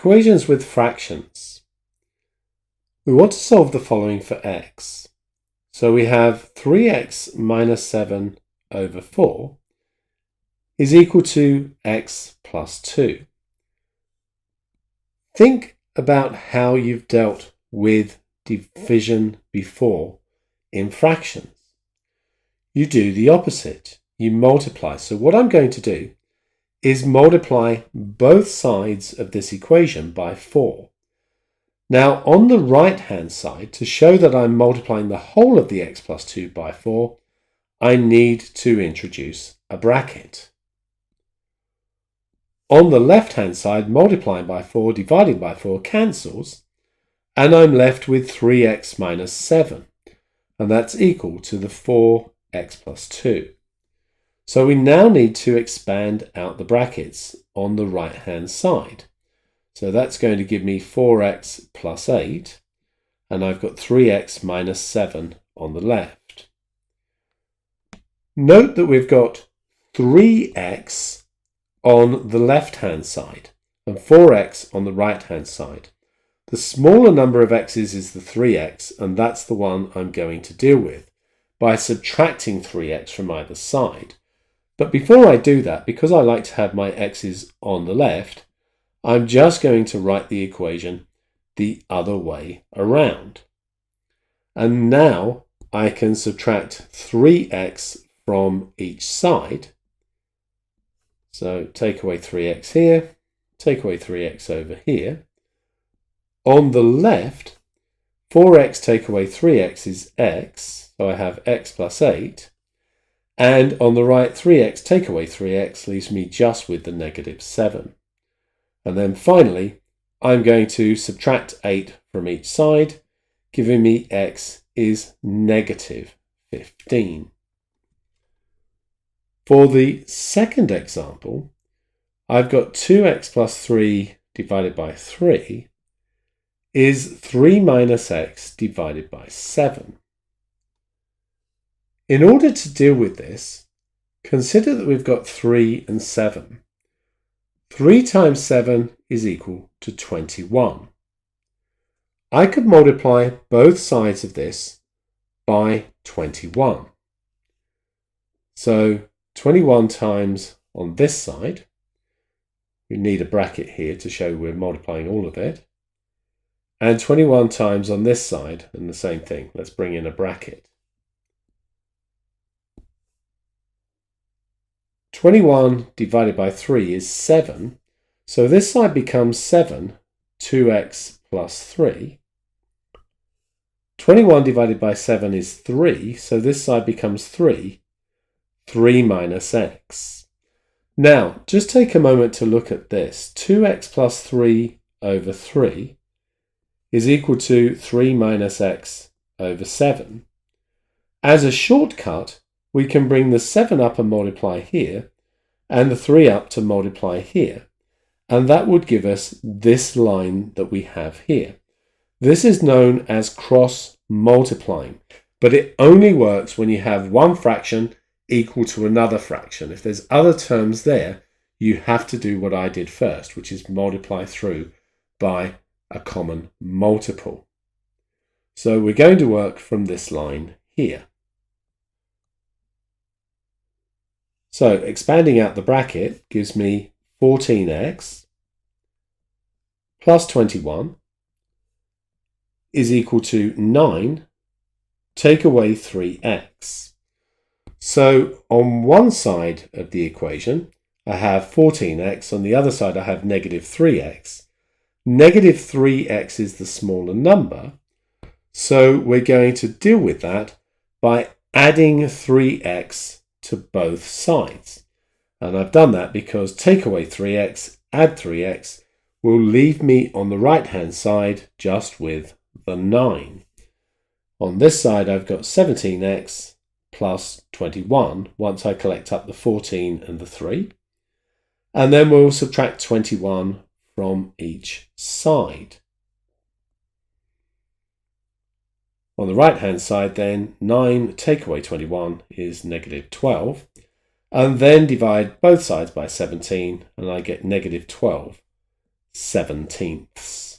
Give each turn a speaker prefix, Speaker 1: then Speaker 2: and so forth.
Speaker 1: Equations with fractions. We want to solve the following for x. So we have 3x minus 7 over 4 is equal to x plus 2. Think about how you've dealt with division before in fractions. You do the opposite. You multiply. So what I'm going to do is multiply both sides of this equation by 4. Now on the right hand side, to show that I'm multiplying the whole of the x plus 2 by 4, I need to introduce a bracket. On the left hand side, multiplying by 4 dividing by 4 cancels, and I'm left with 3x minus 7, and that's equal to the 4x plus 2. So we now need to expand out the brackets on the right hand side. So that's going to give me 4x plus 8, and I've got 3x minus 7 on the left. Note that we've got 3x on the left hand side and 4x on the right hand side. The smaller number of x's is the 3x, and that's the one I'm going to deal with by subtracting 3x from either side. But before I do that, because I like to have my x's on the left, I'm just going to write the equation the other way around. And now I can subtract 3x from each side. So take away 3x here, take away 3x over here. On the left, 4x take away 3x is x, so I have x plus 8. And on the right, 3x take away 3x leaves me just with the negative 7. And then finally, I'm going to subtract 8 from each side, giving me x is negative 15. For the second example, I've got 2x plus 3 divided by 3 is 3 minus x divided by 7. In order to deal with this, consider that we've got 3 and 7. 3 times 7 is equal to 21. I could multiply both sides of this by 21. So 21 times on this side, we need a bracket here to show we're multiplying all of it, and 21 times on this side, and the same thing, let's bring in a bracket. 21 divided by 3 is 7, so this side becomes 7, 2x plus 3. 21 divided by 7 is 3, so this side becomes 3, 3 minus x. Now, just take a moment to look at this. 2x plus 3 over 3 is equal to 3 minus x over 7. As a shortcut, we can bring the 7 up and multiply here, and the 3 up to multiply here. And that would give us this line that we have here. This is known as cross multiplying, but it only works when you have one fraction equal to another fraction. If there's other terms there, you have to do what I did first, which is multiply through by a common multiple. So we're going to work from this line here. So expanding out the bracket gives me 14x plus 21 is equal to 9, take away 3x. So on one side of the equation, I have 14x, on the other side I have negative 3x. Negative 3x is the smaller number, so we're going to deal with that by adding 3x to both sides. And I've done that because take away 3x, add 3x will leave me on the right hand side just with the 9. On this side I've got 17x plus 21 once I collect up the 14 and the 3. And then we'll subtract 21 from each side. On the right hand side then, 9 take away 21 is negative 12, and then divide both sides by 17 and I get negative 12. 17ths.